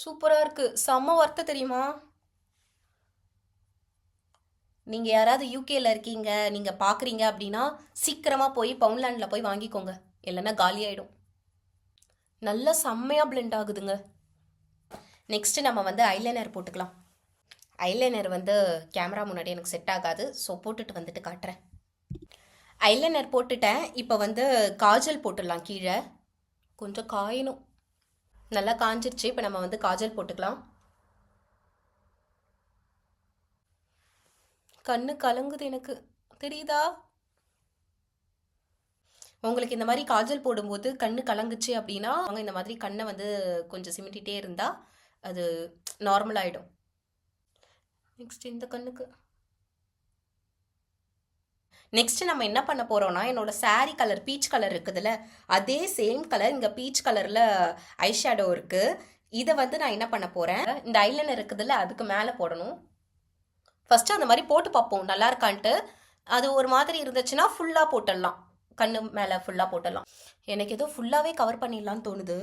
சூப்பராக இருக்குது. செம்ம ஒர்த்து தெரியுமா. நீங்கள் யாராவது யூகேயில் இருக்கீங்க, நீங்கள் பார்க்குறீங்க அப்படின்னா சீக்கிரமாக போய் பவுண்ட்லேண்டில் போய் வாங்கிக்கோங்க, இல்லைன்னா காலியாகிடும். நல்லா செம்மையாக பிளெண்ட் ஆகுதுங்க. நெக்ஸ்ட்டு நம்ம வந்து ஐலைனர் போட்டுக்கலாம். ஐலைனர் வந்து கேமரா முன்னாடி எனக்கு செட் ஆகாது. ஸோ போட்டுட்டு வந்துட்டு காட்டுறேன். ஐலைனர் போட்டுட்டேன். இப்போ வந்து காஜல் போட்டுடலாம். கீழே கொஞ்சம் காயணும், நல்லா காஞ்சிருச்சு. இப்போ நம்ம வந்து காஜல் போட்டுக்கலாம். கண்ணு கலங்குது எனக்கு, தெரியுதா உங்களுக்கு? இந்த மாதிரி காஜல் போடும்போது கண்ணு கலங்குச்சு அப்படின்னா அவங்க இந்த மாதிரி கண்ணை வந்து கொஞ்சம் சிமிட்டிகிட்டே இருந்தால் அது நார்மல் ஆகிடும். நெக்ஸ்ட் இந்த கண்ணுக்கு. நெக்ஸ்ட் நம்ம என்ன பண்ண போகிறோம்னா, என்னோட சாரீ கலர் பீச் கலர் இருக்குதுல்ல, அதே சேம் கலர் இங்கே பீச் கலரில் ஐஷேடோ இருக்குது. இதை வந்து நான் என்ன பண்ண போகிறேன், இந்த ஐலைனர் இருக்குதுல்ல அதுக்கு மேலே போடணும். ஃபஸ்ட்டு அந்த மாதிரி போட்டு பார்ப்போம் நல்லா இருக்கான்ட்டு. அது ஒரு மாதிரி இருந்துச்சுன்னா ஃபுல்லாக போட்டுடலாம், கண்ணு மேலே ஃபுல்லாக போட்டுடலாம். எனக்கு ஏதோ ஃபுல்லாகவே கவர் பண்ணிடலான்னு தோணுது.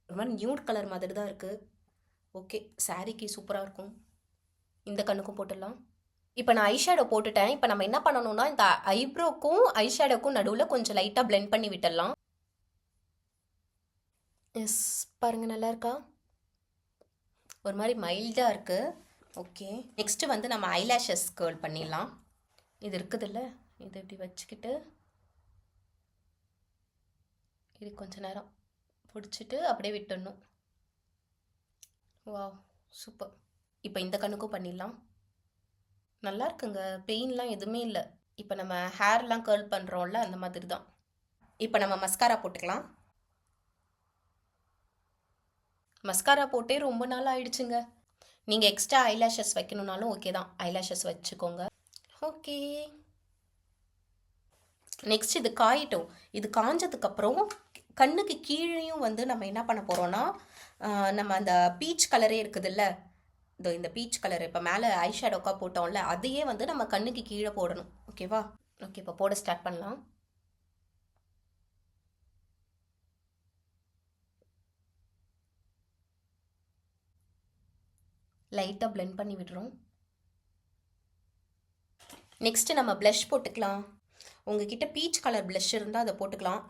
ஒரு மாதிரி நியூட் கலர் மாதிரி தான் இருக்குது. ஓகே, சாரீக்கு சூப்பராக இருக்கும். இந்த கண்ணுக்கும் போட்டுடலாம். இப்போ நான் ஐஷேடோ போட்டுட்டேன். இப்போ நம்ம என்ன பண்ணணும்னா இந்த ஐப்ரோக்கும் ஐஷேடோக்கும் நடுவில் கொஞ்சம் லைட்டாக பிளெண்ட் பண்ணி விட்டுடலாம். எஸ், பாருங்கள் நல்லா இருக்கா? ஒரு மாதிரி மைல்டாக இருக்குது. ஓகே, நெக்ஸ்ட்டு வந்து நம்ம ஐலாஷஸ் கேர்ள் பண்ணிடலாம். இது இருக்குதுல்ல, இது இப்படி வச்சுக்கிட்டு இது கொஞ்ச நேரம் பிடிச்சிட்டு அப்படியே விட்டுடணும். Wow, super. இப்போ இந்த கண்ணுக்கும் பண்ணிடலாம். நல்லா இருக்குங்க, பெயின்லாம் எதுவுமே இல்லை. இப்போ நம்ம ஹேர்லாம் கேர்ள் பண்ணுறோம்ல அந்த மாதிரி தான். இப்போ நம்ம மஸ்காரா போட்டுக்கலாம். மஸ்காரா போட்டே ரொம்ப நாள் ஆயிடுச்சுங்க. நீங்கள் எக்ஸ்ட்ரா ஐலாஷஸ் வைக்கணுன்னாலும் ஓகே தான், ஐலாஷஸ் வச்சுக்கோங்க. ஓகே, நெக்ஸ்ட் இது காயிட்டும். இது காஞ்சதுக்கப்புறம் கண்ணுக்கு கீழேயும் வந்து நம்ம என்ன பண்ண போகிறோன்னா, நம்ம அந்த பீச் கலரே இருக்குதுல்ல, இந்த பீச் கலர் இப்போ மேலே ஐஷேடோக்கா போட்டோம்ல, அதையே வந்து நம்ம கண்ணுக்கு கீழே போடணும். ஓகேவா? ஓகே, இப்போ போட ஸ்டார்ட் பண்ணலாம். லைட்டாக பிளெண்ட் பண்ணி விடுறோம். நெக்ஸ்ட்டு நம்ம ப்ளஷ் போட்டுக்கலாம். உங்ககிட்ட பீச் கலர் ப்ளஷ் இருந்தால் அதை போட்டுக்கலாம்.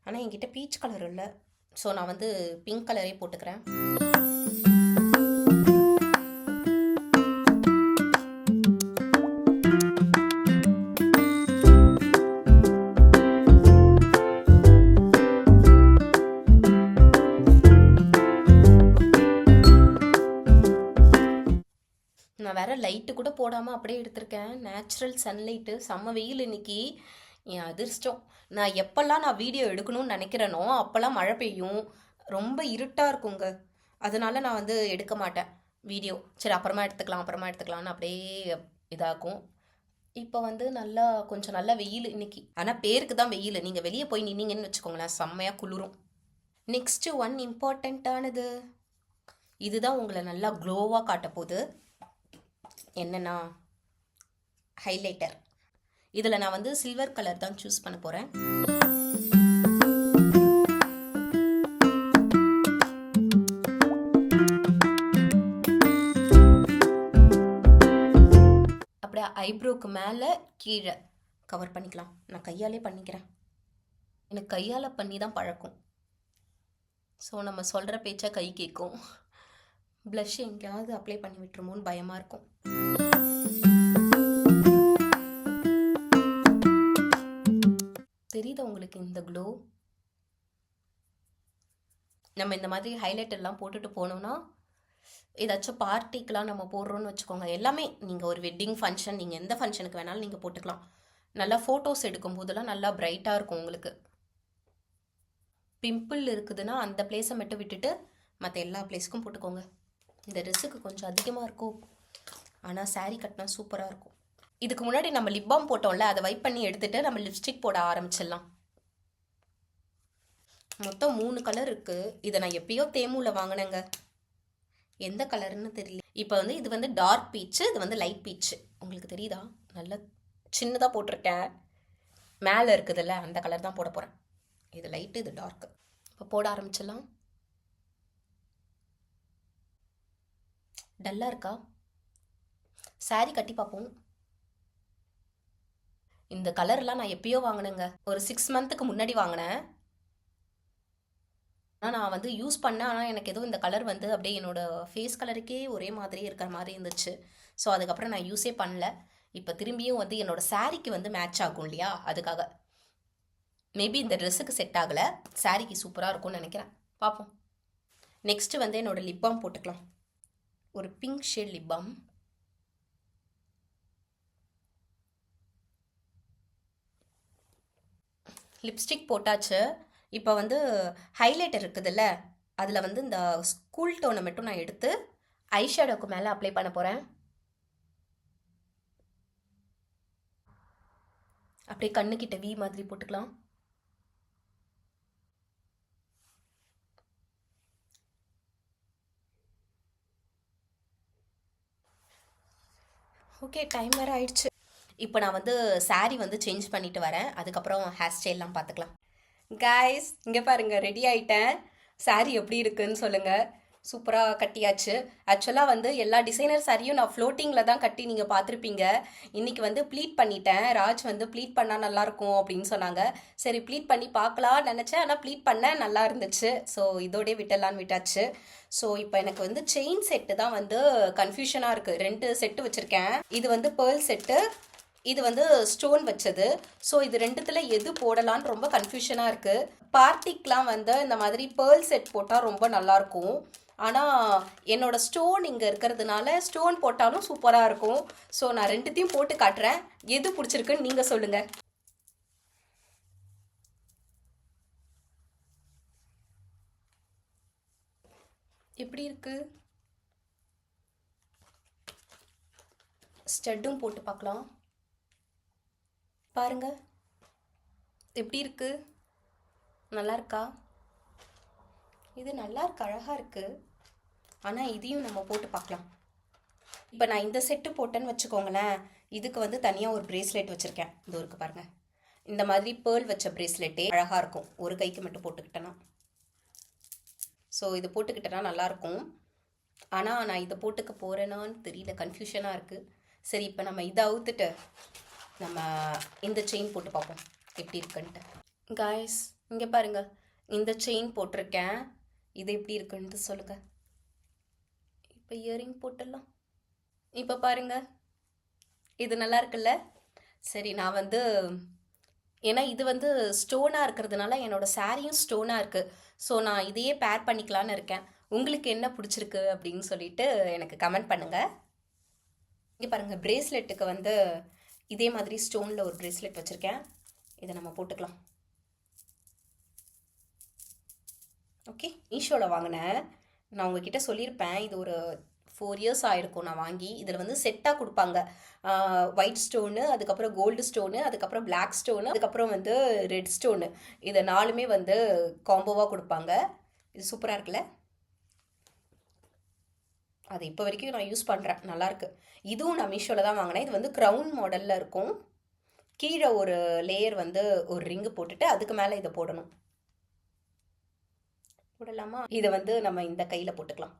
ஆனால் என்கிட்ட பீச் கலர் இல்லை, ஸோ நான் வந்து பிங்க் கலரே போட்டுக்கிறேன். நான் வேறு லைட்டு கூட போடாமல் அப்படியே எடுத்திருக்கேன். நேச்சுரல் சன்லைட்டு, செம்ம வெயில் இன்னைக்கு. என் அதிர்ஷ்டம். நான் எப்போல்லாம் நான் வீடியோ எடுக்கணும்னு நினைக்கிறேனோ அப்போல்லாம் மழை பெய்யும், ரொம்ப இருட்டாக இருக்குங்க. அதனால நான் வந்து எடுக்க மாட்டேன் வீடியோ. சரி அப்புறமா எடுத்துக்கலாம்னு அப்படியே இதாகும். இப்போ வந்து நல்லா கொஞ்சம் நல்லா வெயில் இன்னைக்கு. ஆனால் பேருக்கு தான் வெயில். நீங்கள் வெளியே போய் நின்னீங்கன்னு வச்சுக்கோங்களேன், செம்மையாக குளிரும். நெக்ஸ்ட்டு ஒன் இம்பார்ட்டண்ட்டானது, இதுதான் உங்களை நல்லா க்ளோவாக காட்ட போகுது. என்னன்னா ஹைலைட்டர். இதில் நான் வந்து சில்வர் கலர் தான் சூஸ் பண்ண போகிறேன். அப்படியே ஐப்ரோக்கு மேலே கீழே கவர் பண்ணிக்கலாம். நான் கையாலே பண்ணிக்கிறேன், எனக்கு கையால் பண்ணி தான் பழக்கம். ஸோ நம்ம சொல்கிற பேச்சா கை கேட்கும். ப்ளஷ் எங்கேயாவது அப்ளை பண்ணி விட்டுருமோன்னு பயமாக இருக்கும். தெரியுதா உங்களுக்கு இந்த க்ளோ? நம்ம இந்த மாதிரி ஹைலைட்டர்லாம் போட்டுட்டு போனோம்னா, ஏதாச்சும் பார்ட்டிக்கெலாம் நம்ம போடுறோன்னு வச்சுக்கோங்க, எல்லாமே நீங்கள் ஒரு வெட்டிங் ஃபங்க்ஷன், நீங்கள் எந்த ஃபங்க்ஷனுக்கு வேணாலும் நீங்கள் போட்டுக்கலாம். நல்லா ஃபோட்டோஸ் எடுக்கும் போதெல்லாம் நல்லா பிரைட்டாக இருக்கும் உங்களுக்கு. பிம்பிள் இருக்குதுன்னா அந்த பிளேஸை மட்டும் விட்டுட்டு மற்ற எல்லா பிளேஸ்க்கும் போட்டுக்கோங்க. இந்த ட்ரெஸ்ஸுக்கு கொஞ்சம் அதிகமாக இருக்கும், ஆனால் சாரீ கட்டினா சூப்பராக இருக்கும். இதுக்கு முன்னாடி நம்ம லிப் பாம் போட்டோம்ல, அதை வைப் பண்ணி எடுத்துகிட்டு நம்ம லிப்ஸ்டிக் போட ஆரம்பிச்சிடலாம். மொத்தம் 3 கலர் இருக்குது. இதை நான் எப்பயோ தேமுவில் வாங்கினேங்க, எந்த கலர்னு தெரியல. இப்போ வந்து இது வந்து டார்க் பீச்சு, இது வந்து லைட் பீச்சு. உங்களுக்கு தெரியுதா? நல்லா சின்னதாக போட்டிருக்கேன். மேலே இருக்குதுல்ல அந்த கலர் தான் போட போகிறேன். இது லைட்டு, இது டார்க்கு. இப்போ போட ஆரம்பிச்சிடலாம். டல்லாக இருக்கா? சாரீ கட்டி பார்ப்போம். இந்த கலர்லாம் நான் எப்பயோ வாங்கினேங்க, ஒரு 6 மந்த்துக்கு முன்னாடி வாங்கினேன். ஆனால் நான் வந்து யூஸ் பண்ணேன், ஆனால் எனக்கு எதுவும் இந்த கலர் வந்து அப்படியே என்னோடய ஃபேஸ் கலருக்கே ஒரே மாதிரியே இருக்கிற மாதிரி இருந்துச்சு. ஸோ அதுக்கப்புறம் நான் யூஸே பண்ணல. இப்போ திரும்பியும் வந்து என்னோடய சாரீக்கு வந்து மேட்ச் ஆகும் இல்லையா, அதுக்காக. மேபி இந்த ட்ரெஸ்ஸுக்கு செட் ஆகலை, சாரீக்கு சூப்பராக இருக்கும்னு நினைக்கிறேன். பார்ப்போம். நெக்ஸ்ட்டு வந்து என்னோடய லிப் பாம் போட்டுக்கலாம். ஒரு pink shade lip balm. Lipstick போட்டாச்சு. இப்போ வந்து ஹைலைட்டர் இருக்குதுல்ல, அதில் வந்து இந்த ஸ்கூல் டோனை மட்டும் நான் எடுத்து ஐஷேடோக்கு மேலே அப்ளை பண்ண போகிறேன். அப்படியே கண்ணுக்கிட்ட வி மாதிரி போட்டுக்கலாம். ஓகே, டைம் வேறு ஆயிடுச்சு. இப்போ நான் வந்து சாரீ வந்து சேஞ்ச் பண்ணிட்டு வரேன், அதுக்கப்புறம் ஹேர் ஸ்டைல்லாம் பார்த்துக்கலாம். கைஸ், இங்கே பாருங்கள், ரெடி ஆகிட்டேன். சாரீ எப்படி இருக்குன்னு சொல்லுங்கள். சூப்பராக கட்டியாச்சு. ஆக்சுவலாக வந்து எல்லா டிசைனர் சாரியும் நான் ஃப்ளோட்டிங்கில் தான் கட்டி நீங்கள் பார்த்துருப்பீங்க. இன்றைக்கி வந்து ப்ளீட் பண்ணிட்டேன். ராஜ் வந்து ப்ளீட் பண்ணால் நல்லாயிருக்கும் அப்படின்னு சொன்னாங்க. சரி ப்ளீட் பண்ணி பார்க்கலான்னு நினச்சேன். ஆனால் ப்ளீட் பண்ண நல்லா இருந்துச்சு. ஸோ இதோடய விட்டலான்னு விட்டாச்சு. ஸோ இப்போ எனக்கு வந்து செயின் செட்டு தான் வந்து கன்ஃபியூஷனாக இருக்குது. 2 செட்டு வச்சுருக்கேன். இது வந்து பேர்ல் செட்டு, இது வந்து ஸ்டோன் வச்சது. ஸோ இது ரெண்டுத்தில் எது போடலான்னு ரொம்ப கன்ஃபியூஷனாக இருக்குது. பார்ட்டிக்கெலாம் வந்து இந்த மாதிரி பேர்ல் செட் போட்டால் ரொம்ப நல்லாயிருக்கும். ஆனால் என்னோட ஸ்டோன் இங்கே இருக்கிறதுனால ஸ்டோன் போட்டாலும் சூப்பராக இருக்கும். ஸோ நான் ரெண்டுத்தையும் போட்டு காட்டுறேன். எது பிடிச்சிருக்குன்னு நீங்கள் சொல்லுங்கள். எப்படி இருக்கு? ஸ்டட்டும் போட்டு பார்க்கலாம். பாருங்க எப்படி இருக்கு? நல்லா இருக்கா? இது நல்லா இருக்கு, அழகாக இருக்குது. ஆனால் இதையும் நம்ம போட்டு பார்க்கலாம். இப்போ நான் இந்த செட்டு போட்டேன்னு வச்சுக்கோங்களேன். இதுக்கு வந்து தனியாக ஒரு பிரேஸ்லெட் வச்சுருக்கேன். இது இருக்கு பாருங்கள். இந்த மாதிரி பேர்ல் வச்ச பிரேஸ்லெட்டே அழகாக இருக்கும். ஒரு கைக்கு மட்டும் போட்டுக்கிட்டேன்னா. ஸோ இது போட்டுக்கிட்டேன்னா நல்லாயிருக்கும். ஆனால் நான் இதை போட்டுக்க போகிறேனான்னு தெரியல, கன்ஃபியூஷனாக இருக்குது. சரி இப்போ நம்ம இதை அவுத்துட்டு நம்ம இந்த செயின் போட்டு பார்ப்போம் எப்படி இருக்குன்ட்டு. காய்ஸ் இங்கே பாருங்கள், இந்த செயின் போட்டிருக்கேன். இது எப்படி இருக்குன்ட்டு சொல்லுங்கள். இப்போ இயரிங் போட்டுடலாம். இப்போ பாருங்கள், இது நல்லா இருக்குல்ல? சரி நான் வந்து ஏன்னா இது வந்து ஸ்டோனாக இருக்கிறதுனால என்னோட சாரியும் ஸ்டோனாக இருக்குது. ஸோ நான் இதையே பேர் பண்ணிக்கலான்னு இருக்கேன். உங்களுக்கு என்ன பிடிச்சிருக்கு அப்படின்னு சொல்லிட்டு எனக்கு கமெண்ட் பண்ணுங்கள். இங்கே பாருங்கள், பிரேஸ்லெட்டுக்கு வந்து இதே மாதிரி ஸ்டோனில் ஒரு பிரேஸ்லெட் வச்சுருக்கேன். இதை நம்ம போட்டுக்கலாம். ஓகே, மீஷோவில் வாங்கினேன். நான் உங்ககிட்ட சொல்லியிருப்பேன், இது ஒரு 4 இயர்ஸ் ஆயிருக்கும் நான் வாங்கி. இதில் வந்து செட்டாக கொடுப்பாங்க. ஒயிட் ஸ்டோனு, அதுக்கப்புறம் கோல்டு ஸ்டோனு, அதுக்கப்புறம் பிளாக் ஸ்டோனு, அதுக்கப்புறம் வந்து ரெட் ஸ்டோனு. இதை 4மே வந்து காம்போவாக கொடுப்பாங்க. இது சூப்பராக இருக்குல்ல? அது இப்போ வரைக்கும் நான் யூஸ் பண்ணுறேன், நல்லாயிருக்கு. இதுவும் நான் மீஷோவில் தான் வாங்கினேன். இது வந்து க்ரௌன் மாடலில் இருக்கும். கீழே ஒரு லேயர் வந்து ஒரு ரிங்கு போட்டுட்டு அதுக்கு மேலே இதை போடணும். போடலாமா? இதை வந்து நம்ம இந்த கையில் போட்டுக்கலாம்.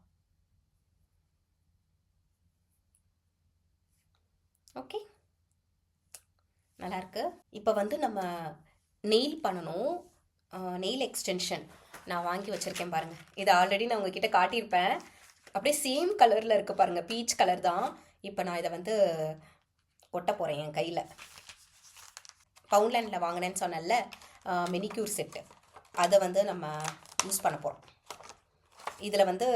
ஓகே, நல்லாயிருக்கு. இப்போ வந்து நம்ம நெயில் பண்ணணும். நெயில் எக்ஸ்டென்ஷன் நான் வாங்கி வச்சுருக்கேன் பாருங்கள். இது ஆல்ரெடி நான் உங்ககிட்ட காட்டியிருப்பேன். அப்படியே சேம் கலரில் இருக்குது பாருங்கள், பீச் கலர் தான். இப்போ நான் இதை வந்து ஒட்ட போகிறேன் என் கையில். பவுண்ட்லேண்டில் வாங்கினேன்னு சொன்னேன்ல, மெனிக்யூர் செட்டு, அதை வந்து நம்ம யூஸ் பண்ண போகிறோம். இதில் வந்து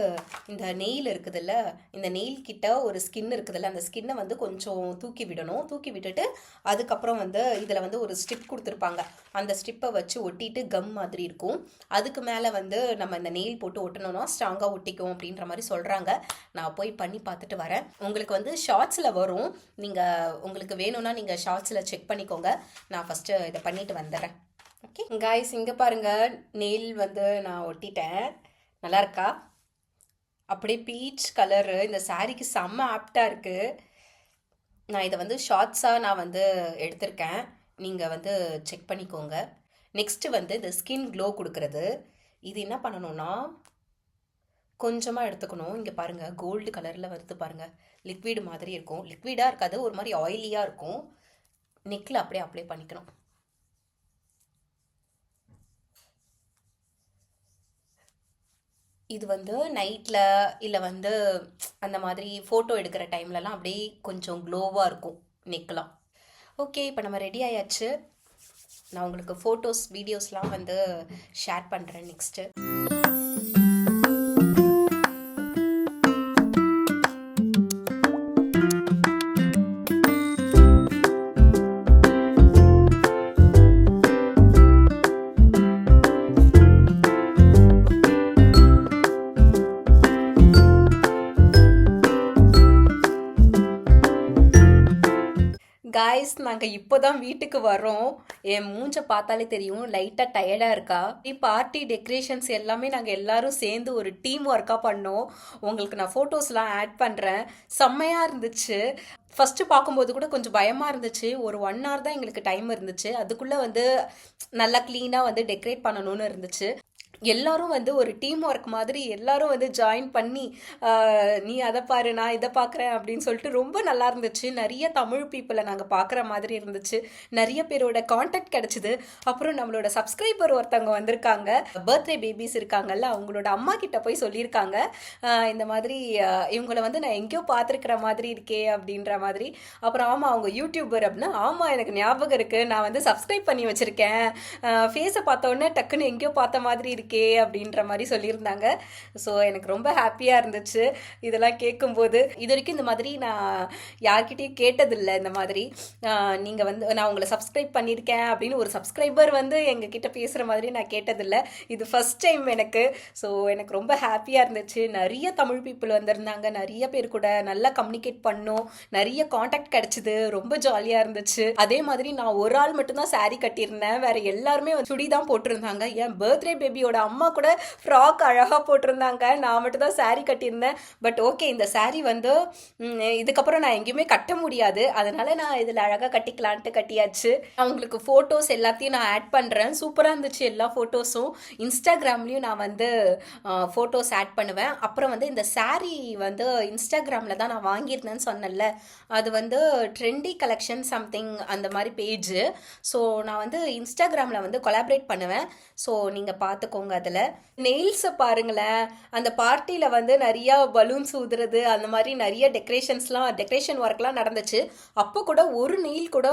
இந்த நெயில் இருக்குதுல்ல, இந்த நெயில் கிட்ட ஒரு ஸ்கின் இருக்குதுல்ல, அந்த ஸ்கின்னை வந்து கொஞ்சம் தூக்கி விடணும். தூக்கி விட்டுட்டு அதுக்கப்புறம் வந்து இதில் வந்து ஒரு ஸ்ட்ரிப் கொடுத்துருப்பாங்க. அந்த ஸ்ட்ரிப்பை வச்சு ஒட்டிட்டு கம் மாதிரி இருக்கும். அதுக்கு மேலே வந்து நம்ம இந்த நெயில் போட்டு ஒட்டணும்னா ஸ்ட்ராங்காக ஒட்டிக்கும் அப்படின்ற மாதிரி சொல்கிறாங்க. நான் போய் பண்ணி பார்த்துட்டு வரேன். உங்களுக்கு வந்து ஷார்ட்ஸில் வரும். நீங்கள் உங்களுக்கு வேணும்னா நீங்கள் ஷார்ட்ஸில் செக் பண்ணிக்கோங்க. நான் ஃபஸ்ட்டு இதை பண்ணிட்டு வந்துடுறேன். ஓகே காய்ஸ், இங்கே பாருங்கள், நெயில் வந்து நான் ஒட்டிட்டேன். நல்லா இருக்கா? அப்படியே பீச் கலரு இந்த சாரீக்கு செம்ம ஆப்டாக இருக்குது. நான் இதை வந்து ஷார்ட்ஸாக நான் வந்து எடுத்திருக்கேன். நீங்கள் வந்து செக் பண்ணிக்கோங்க. நெக்ஸ்ட்டு வந்து இந்த ஸ்கின் க்ளோ கொடுக்குறது. இது என்ன பண்ணணும்னா கொஞ்சமாக எடுத்துக்கணும். இங்கே பாருங்கள், கோல்டு கலரில் வருது பாருங்கள். லிக்விட் மாதிரி இருக்கும். லிக்விடாக இருக்காது, ஒரு மாதிரி ஆயிலியாக இருக்கும். நெக்கில் அப்படியே அப்ளை பண்ணிக்கணும். இது வந்து நைட்டில் இல்லை வந்து அந்த மாதிரி ஃபோட்டோ எடுக்கிற டைம்லலாம் அப்படியே கொஞ்சம் க்ளோவாக இருக்கும் நெக்லாம். ஓகே, இப்போ நம்ம ரெடி ஆயாச்சு. நான் உங்களுக்கு ஃபோட்டோஸ் வீடியோஸ்லாம் வந்து ஷேர் பண்ணுறேன் நெக்ஸ்ட்டு. காய்ஸ், நாங்கள் இப்போ தான் வீட்டுக்கு வரோம். என் மூஞ்சை பார்த்தாலே தெரியும், லைட்டாக டயர்டாக இருக்கா. பார்ட்டி டெக்கரேஷன்ஸ் எல்லாமே நாங்கள் எல்லாரும் சேர்ந்து ஒரு டீம் ஒர்க்காக பண்ணோம். உங்களுக்கு நான் ஃபோட்டோஸ்லாம் ஆட் பண்ணுறேன். செம்மையாக இருந்துச்சு. ஃபஸ்ட்டு பார்க்கும்போது கூட கொஞ்சம் பயமாக இருந்துச்சு. ஒரு 1 hour தான் எங்களுக்கு டைம் இருந்துச்சு. அதுக்குள்ளே வந்து நல்லா க்ளீனாக வந்து டெக்கரேட் பண்ணணும்னு இருந்துச்சு. எல்லாரும் வந்து ஒரு டீம் ஒர்க் மாதிரி எல்லாரும் வந்து ஜாயின் பண்ணி நீ அதை பாரு நான் இதை பார்க்குறேன் அப்படின்னு சொல்லிட்டு ரொம்ப நல்லா இருந்துச்சு. நிறைய தமிழ் பீப்புளை நாங்கள் பார்க்குற மாதிரி இருந்துச்சு. நிறைய பேரோட காண்டாக்ட் கிடச்சிது. அப்புறம் நம்மளோட சப்ஸ்கிரைபர் ஒருத்தவங்க வந்திருக்காங்க, பர்த்டே பேபிஸ் இருக்காங்கல்ல, அவங்களோட அம்மா கிட்ட போய் சொல்லியிருக்காங்க இந்த மாதிரி இவங்களை வந்து நான் எங்கேயோ பார்த்துருக்கிற மாதிரி இருக்கே அப்படின்ற மாதிரி. அப்புறம் ஆமாம் அவங்க யூடியூபர் அப்படின்னா, ஆமாம் எனக்கு ஞாபகம் இருக்குது, நான் வந்து சப்ஸ்கிரைப் பண்ணி வச்சுருக்கேன், ஃபேஸை பார்த்த உடனே டக்குன்னு எங்கேயோ பார்த்த மாதிரி இருக்கே அப்படின்ற மாதிரி சொல்லியிருந்தாங்க. ஸோ எனக்கு ரொம்ப ஹாப்பியாக இருந்துச்சு இதெல்லாம் கேட்கும்போது. இது வரைக்கும் இந்த மாதிரி நான் யார்கிட்டையும் கேட்டதில்லை. இந்த மாதிரி நீங்கள் வந்து நான் உங்களை சப்ஸ்கிரைப் பண்ணியிருக்கேன் அப்படின்னு ஒரு சப்ஸ்கிரைபர் வந்து எங்ககிட்ட பேசுகிற மாதிரி நான் கேட்டதில்லை. இது ஃபஸ்ட் டைம் எனக்கு. ஸோ எனக்கு ரொம்ப ஹாப்பியாக இருந்துச்சு. நிறைய தமிழ் பீப்புள் வந்திருந்தாங்க, நிறைய பேர் கூட நல்லா கம்யூனிகேட் பண்ணோம், நிறைய காண்டாக்ட் கிடச்சிது, ரொம்ப ஜாலியாக இருந்துச்சு. அதே மாதிரி நான் ஒரு ஆள் மட்டும்தான் சாரீ கட்டியிருந்தேன், வேற எல்லாருமே சுடி தான் போட்டிருந்தாங்க. என் பர்த்டே பேபியோட அம்மா கூட ஃப்ராக் அழகாக போட்டிருந்தாங்க, நான் மட்டும் தான் சாரீ கட்டியிருந்தேன். பட் ஓகே, இந்த சாரீ வந்து இதுக்கப்புறம் நான் எங்கேயுமே கட்ட முடியாது, அதனால நான் இதில் அழகாக கட்டிக்கலான்ட்டு கட்டியாச்சு. அவங்களுக்கு ஃபோட்டோஸ் எல்லாத்தையும் நான் ஆட் பண்ணுறேன். சூப்பராக இருந்துச்சு எல்லா ஃபோட்டோஸும். இன்ஸ்டாகிராம்லேயும் நான் வந்து ஃபோட்டோஸ் ஆட் பண்ணுவேன். அப்புறம் வந்து இந்த சாரீ வந்து இன்ஸ்டாகிராமில் தான் நான் வாங்கியிருந்தேன்னு சொன்னேன்ல, அது வந்து ட்ரெண்டி கலெக்ஷன் சம்திங் அந்த மாதிரி பேஜு. ஸோ நான் வந்து இன்ஸ்டாகிராமில் வந்து கொலாபரேட் பண்ணுவேன். ஸோ நீங்கள் பார்த்துக்கோங்க. அதில் நெயில்ஸை பாருங்களேன், அந்த பார்ட்டியில் வந்து நிறையா பலூன்ஸ் ஊதுறது அந்த மாதிரி நிறைய டெக்கரேஷன் ஒர்க்லாம் நடந்துச்சு. அப்போ கூட ஒரு நெயில் கூட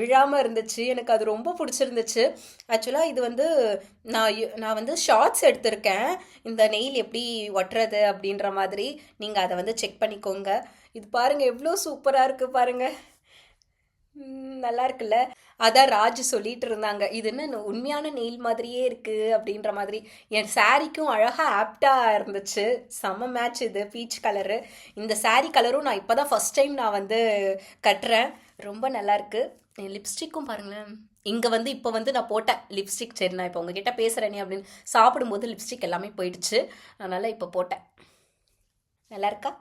விழாமல் இருந்துச்சு. எனக்கு அது ரொம்ப பிடிச்சிருந்துச்சு. ஆக்சுவலாக இது வந்து நான் வந்து ஷார்ட்ஸ் எடுத்திருக்கேன், இந்த நெயில் எப்படி ஒட்டுறது அப்படின்ற மாதிரி. நீங்கள் அதை வந்து செக் பண்ணிக்கோங்க. இது பாருங்கள் எவ்வளோ சூப்பராக இருக்குது பாருங்கள், நல்லா இருக்குல்ல. அதான் ராஜ் சொல்லிட்டு இருந்தாங்க, இது என்ன உண்மையான நெயில் மாதிரியே இருக்குது அப்படின்ற மாதிரி. என் சாரீக்கும் அழகாக ஆப்டாக இருந்துச்சு, செம்ம மேட்ச். இது பீச் கலரு. இந்த சாரீ கலரும் நான் இப்போ தான் ஃபஸ்ட் டைம் நான் வந்து கட்டுறேன், ரொம்ப நல்லாயிருக்கு. என் லிப்ஸ்டிக்கும் பாருங்களேன், இங்கே வந்து இப்போ வந்து நான் போட்டேன் லிப்ஸ்டிக். சரி நான் இப்போ உங்ககிட்ட பேசுகிறேனே அப்படின்னு, சாப்பிடும்போது லிப்ஸ்டிக் எல்லாமே போயிடுச்சு, அதனால் இப்போ போட்டேன். நல்லா இருக்கா?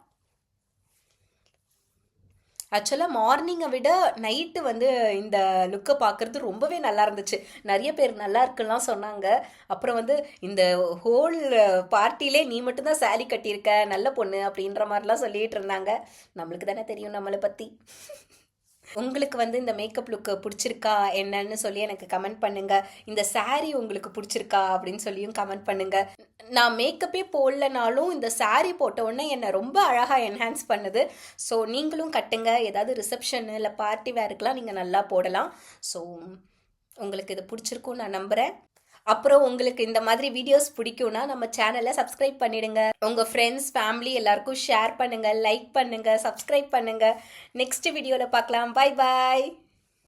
ஆக்சுவலாக மார்னிங்கை விட நைட்டு வந்து இந்த லுக்கை பார்க்குறது ரொம்பவே நல்லா இருந்துச்சு. நிறைய பேர் நல்லா இருக்குலாம் சொன்னாங்க. அப்புறம் வந்து இந்த ஹோல் பார்ட்டிலே நீ மட்டும்தான் சாரீ கட்டியிருக்க, நல்ல பொண்ணு அப்படின்ற மாதிரிலாம் சொல்லிகிட்டு இருந்தாங்க. நம்மளுக்கு தானே தெரியும் நம்மளை பற்றி. உங்களுக்கு வந்து இந்த மேக்கப் லுக்கு பிடிச்சிருக்கா என்னன்னு சொல்லி எனக்கு கமெண்ட் பண்ணுங்கள். இந்த சாரீ உங்களுக்கு பிடிச்சிருக்கா அப்படின்னு சொல்லியும் கமெண்ட் பண்ணுங்கள். நான் மேக்கப்பே போடலனாலும் இந்த சாரீ போட்ட உடனே என்னை ரொம்ப அழகாக என்ஹான்ஸ் பண்ணுது. ஸோ நீங்களும் கட்டுங்க, ஏதாவது ரிசப்ஷன் இல்லை பார்ட்டி வேறுக்கெலாம் நீங்கள் நல்லா போடலாம். ஸோ உங்களுக்கு இது பிடிச்சிருக்கும் நான் நம்புகிறேன். அப்புறம் உங்களுக்கு இந்த மாதிரி வீடியோஸ் பிடிக்கும்னா நம்ம சேனலை சப்ஸ்கிரைப் பண்ணிடுங்க. உங்கள் ஃப்ரெண்ட்ஸ் ஃபேமிலி எல்லாருக்கும் ஷேர் பண்ணுங்கள், லைக் பண்ணுங்கள், சப்ஸ்கிரைப் பண்ணுங்கள். நெக்ஸ்ட் வீடியோவில் பார்க்கலாம். பாய் பாய்.